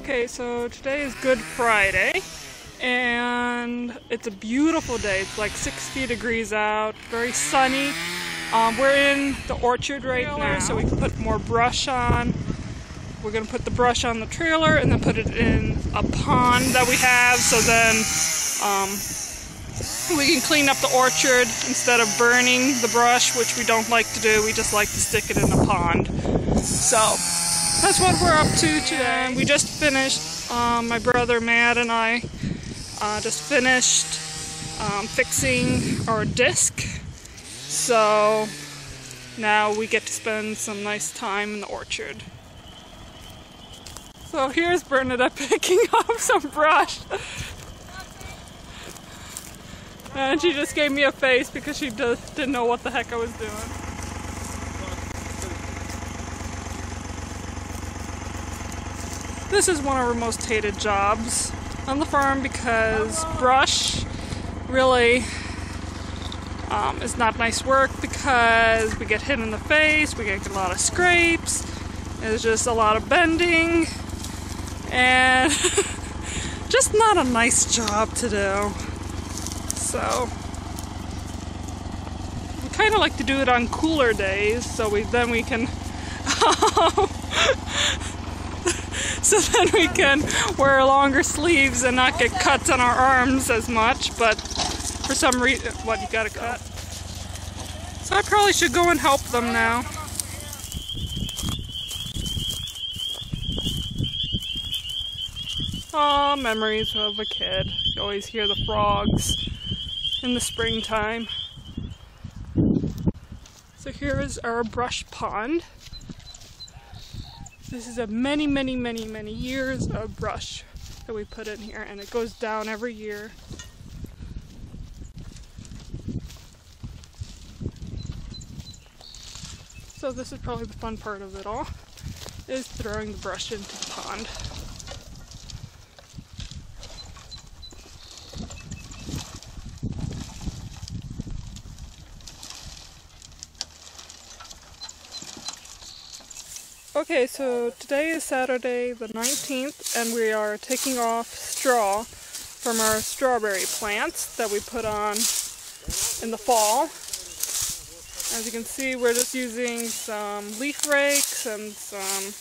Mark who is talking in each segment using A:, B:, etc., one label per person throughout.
A: Okay, so today is Good Friday, and it's a beautiful day. It's like 60 degrees out, very sunny. We're in the orchard right now, so we can put more brush on. We're going to put the brush on the trailer and then put it in a pond that we have, so then we can clean up the orchard instead of burning the brush, which we don't like to do. We just like to stick it in a pond. So that's what we're up to today. We just finished, my brother Matt and I just finished fixing our disc. So now we get to spend some nice time in the orchard. So here's Bernadette picking up some brush. And she just gave me a face because she didn't know what the heck I was doing. This is one of our most hated jobs on the farm because brush really is not nice work because we get hit in the face, we get a lot of scrapes, there's just a lot of bending, and just not a nice job to do. So we kind of like to do it on cooler days, so then we can so then we can wear longer sleeves and not get cuts on our arms as much. But for some reason, what, you gotta cut? So I probably should go and help them now. Aw, memories of a kid. You always hear the frogs in the springtime. So here is our brush pond. This is a many years of brush that we put in here, and it goes down every year. So this is probably the fun part of it all, is throwing the brush into the pond. Okay, so today is Saturday the 19th, and we are taking off straw from our strawberry plants that we put on in the fall. As you can see, we're just using some leaf rakes and some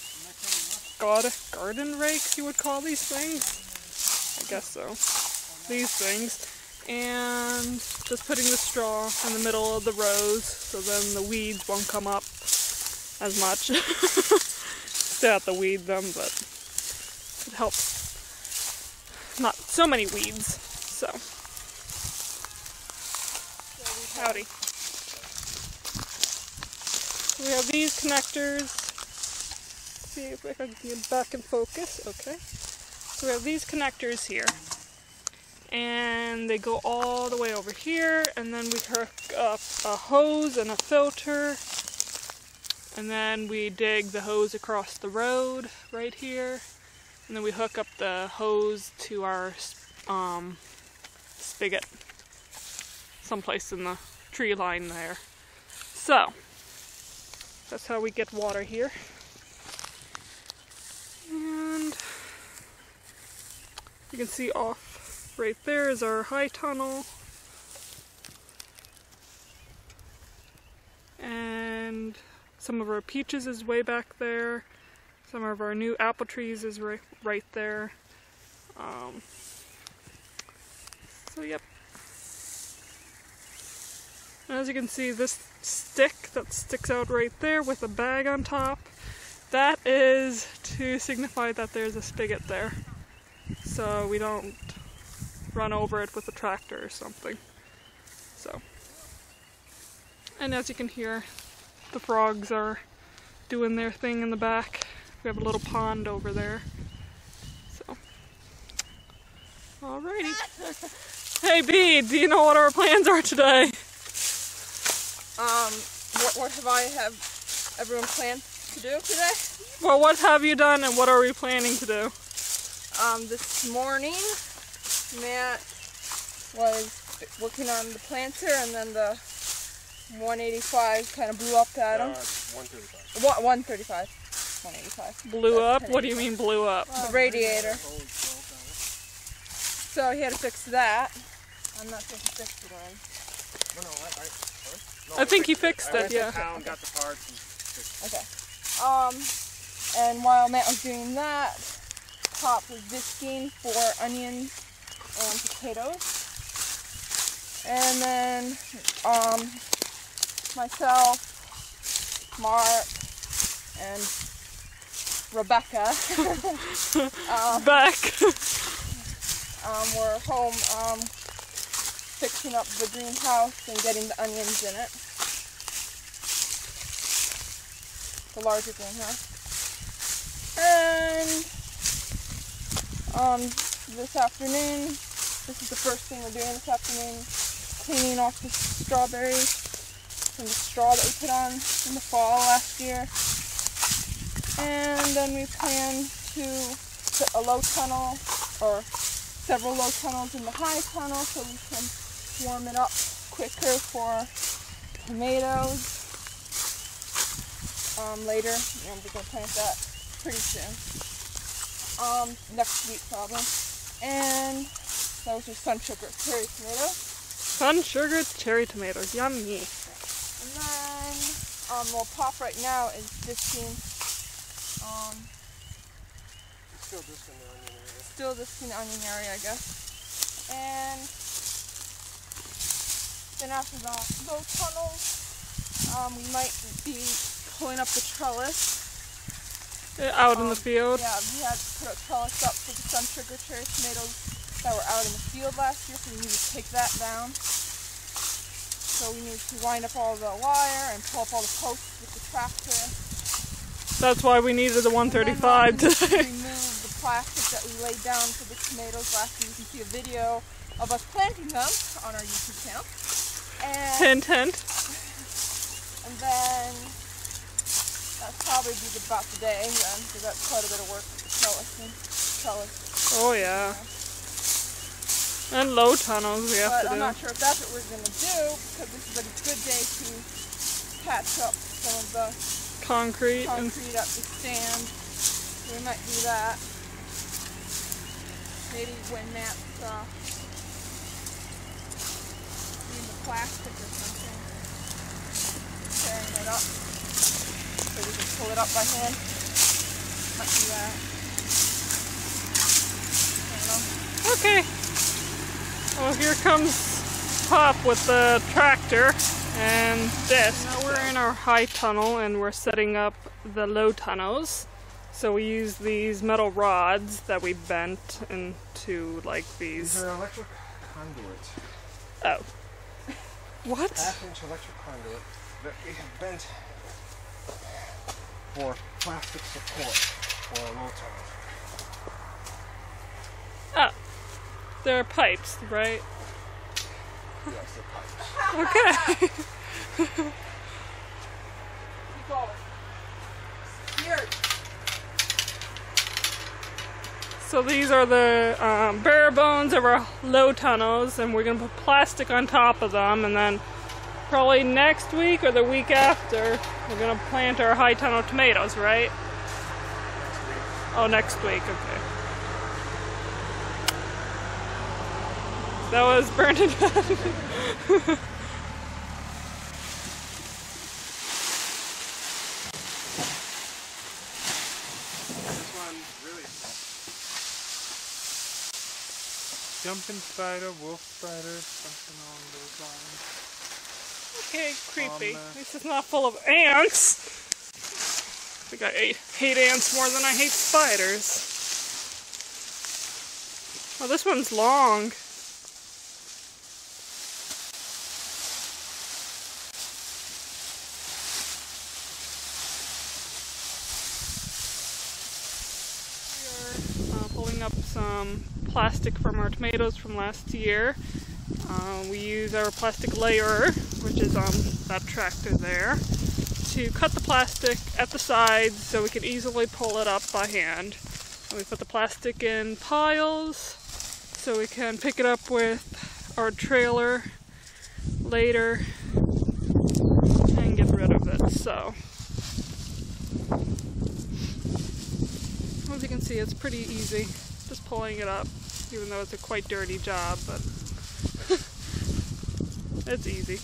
A: garden rakes, you would call these things? I guess so. These things. And just putting the straw in the middle of the rows so then the weeds won't come up as much. Still have to weed them, but it helps not so many weeds. So howdy. We have these connectors. See if I can get back in focus. Okay. So we have these connectors here, and they go all the way over here, and then we hook up a hose and a filter. And then we dig the hose across the road right here. And then we hook up the hose to our spigot someplace in the tree line there. So that's how we get water here. And you can see off right there is our high tunnel. And some of our peaches is way back there. Some of our new apple trees is right there. So yep. And as you can see, this stick that sticks out right there with a bag on top, that is to signify that there's a spigot there, so we don't run over it with a tractor or something. So, and as you can hear, the frogs are doing their thing in the back. We have a little pond over there. So, alrighty. Hey Bee, do you know what our plans are today?
B: What have everyone planned to do today?
A: Well, what have you done and what are we planning to do?
B: This morning, Matt was working on the planter, and then the 185 kind of blew up at him.
C: 135.
B: 135. 185.
A: Blew up? What do you mean blew up?
B: The radiator. So he had to fix that. I'm not sure if he fixed it already.
A: I think he fixed it, yeah.
C: Got the parts and fixed it.
B: Okay. And while Matt was doing that, Pop was disking for onions and potatoes. And then myself, Mark, and Rebecca were home fixing up the greenhouse and getting the onions in it. The larger greenhouse. And this afternoon, this is the first thing we're doing this afternoon, cleaning off the strawberries from the straw that we put on in the fall last year. And then we plan to put a low tunnel, or several low tunnels in the high tunnel so we can warm it up quicker for tomatoes. Later, and we're going to plant that pretty soon. Next week probably. And those are sun sugar cherry tomatoes.
A: Sun sugar cherry tomatoes, yummy.
B: And then, well, Pop right now is disking,
C: Still disking the onion area.
B: still disking the onion area, I guess. And then after the low tunnels, we might be pulling up the trellis.
A: Out in the field?
B: Yeah, we had to put a trellis up for the sun sugar cherry tomatoes that were out in the field last year, so we need to take that down. So we need to wind up all the wire and pull up all the posts with the tractor.
A: That's why we needed the 135 today.
B: Remove the plastic that we laid down for the tomatoes last year. You can see a video of us planting them on our YouTube channel. And
A: Hint.
B: then that'll probably be about the day then, because that's quite a bit of work with the trellis.
A: Oh yeah. And low tunnels we have
B: But
A: to
B: I'm
A: do.
B: not sure if that's what we're going to do, because this is a good day to patch up some of the
A: Concrete.
B: concrete at the stand. We might do that. Maybe when Matt's doing the plastic or something. Tearing it up. So we can pull it up by hand. Might do that. I don't know.
A: Okay. Well, here comes Pop with the tractor and this. Now we're in our high tunnel and we're setting up the low tunnels. So we use these metal rods that we bent into like these.
C: These are electric conduit.
A: Oh. What?
C: 1/2-inch electric conduit that we have bent for plastic support for a low tunnel.
A: Oh. They're pipes, right?
C: Yes, they're pipes.
A: Okay.
B: Keep going. Here.
A: So these are the bare bones of our low tunnels, and we're going to put plastic on top of them, and then probably next week or the week after we're going to plant our high tunnel tomatoes, right? Oh, next week, okay. That was Bernadette.
C: This one really jumping spider, wolf spider, something along those lines.
A: Okay, creepy. At least it's not full of ants. I think I hate ants more than I hate spiders. Oh, this one's long. Pulling up some plastic from our tomatoes from last year. We use our plastic layer, which is on that tractor there, to cut the plastic at the sides so we can easily pull it up by hand. And we put the plastic in piles so we can pick it up with our trailer later and get rid of it. So As you can see, it's pretty easy, just pulling it up, even though it's a quite dirty job, but it's easy.